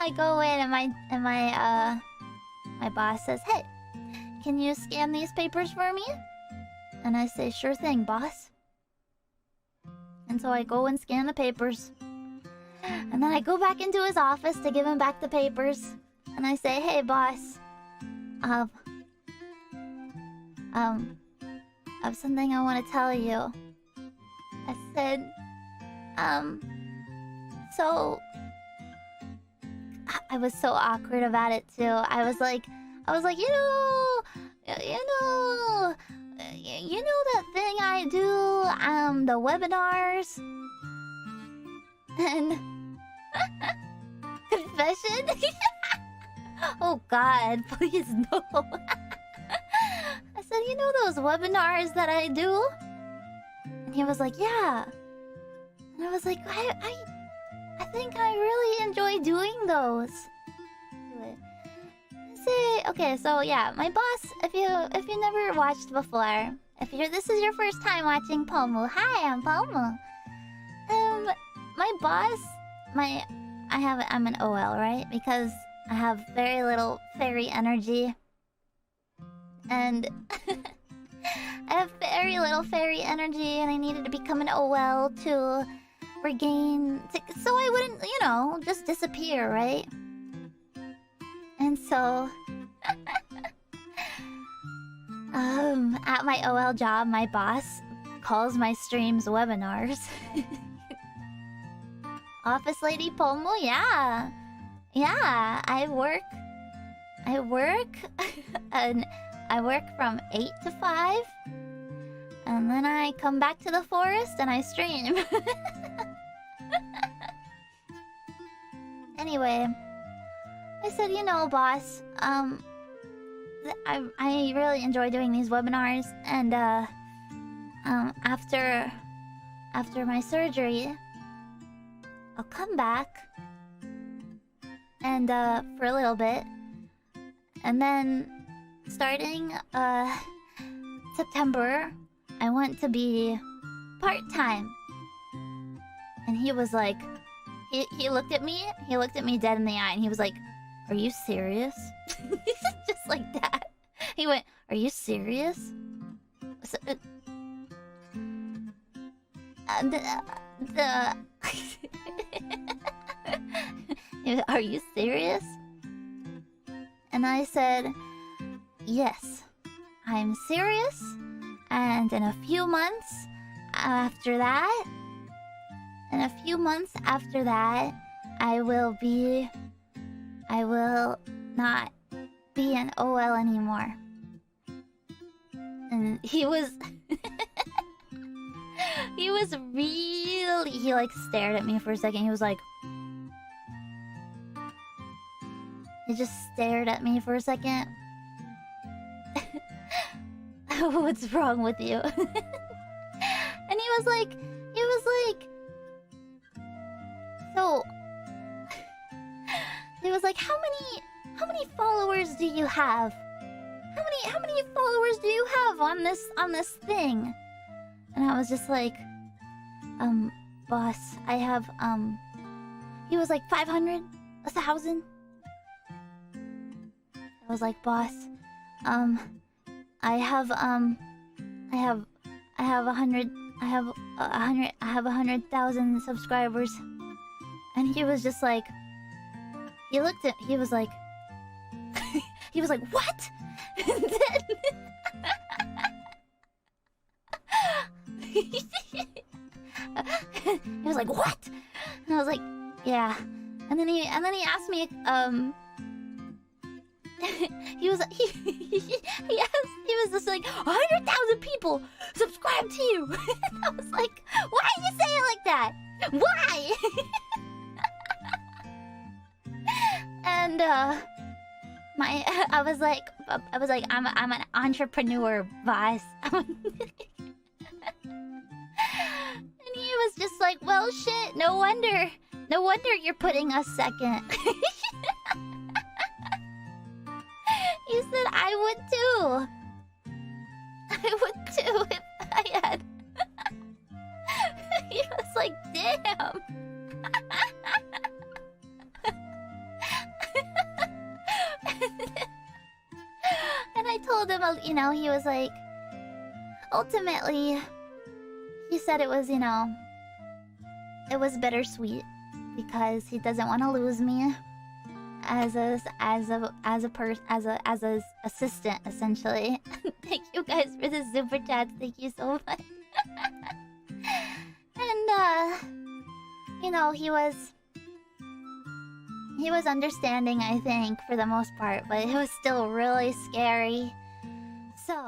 I go in and my boss says, "Hey, can you scan these papers for me?" And I say, "Sure thing, boss." And so I go and scan the papers. And then I go back into his office to give him back the papers. And I say, "Hey, boss. I have something I want to tell you." I said, so... I was so awkward about it, too. I was like, you know that thing I do, the webinars? And... Confession? Oh god, please no. I said, "You know those webinars that I do?" And he was like, "Yeah." And I was like, I think I really enjoy doing those. Say, okay, so yeah, my boss, if you never watched before, this is your first time watching Pomu. Hi, I'm Pomu. My boss, I'm an OL, right? Because I have very little fairy energy. And I have very little fairy energy, and I needed to become an OL to regain... so I wouldn't, just disappear, right? And so... at my OL job, my boss calls my streams webinars. Office Lady Pomu, yeah. Yeah, I work... and I work from 8 to 5. And then I come back to the forest and I stream. Anyway, I said, boss, I really enjoy doing these webinars, and after my surgery, I'll come back and for a little bit, and then starting September, I want to be part-time. And he was like, he looked at me dead in the eye, and he was like, "Are you serious?" Just like that. He went, "Are you serious?" So, "Are you serious?" And I said, "Yes, I'm serious. And in a few months after that, I will not be an OL anymore." And he was... he was really... He like stared at me for a second. He was like... He just stared at me for a second. "What's wrong with you?" And he was like... So... He was like, how many followers do you have? How many followers do you have on this thing? And I was just like, boss, I have, he was like 500, 1,000. I was like, boss, I have 100,000 subscribers. And he was just like, he was like, he was like, "What?" And then he was like, "What?" And I was like, "Yeah." And then he asked me, he was just like, 100,000 people subscribe to you. And I was like, "Why did you say it like that? Why?" And I was like, I'm an entrepreneur, boss. And he was just like, "Well, shit, no wonder you're putting us second." He said, "I would too. I would too if I had." He was like, "Damn." told him, you know, he was like, ultimately, he said it was, you know, it was bittersweet because he doesn't want to lose me as a assistant, essentially. Thank you guys for the super chats. Thank you so much. And you know, he was understanding, I think, for the most part, but it was still really scary. So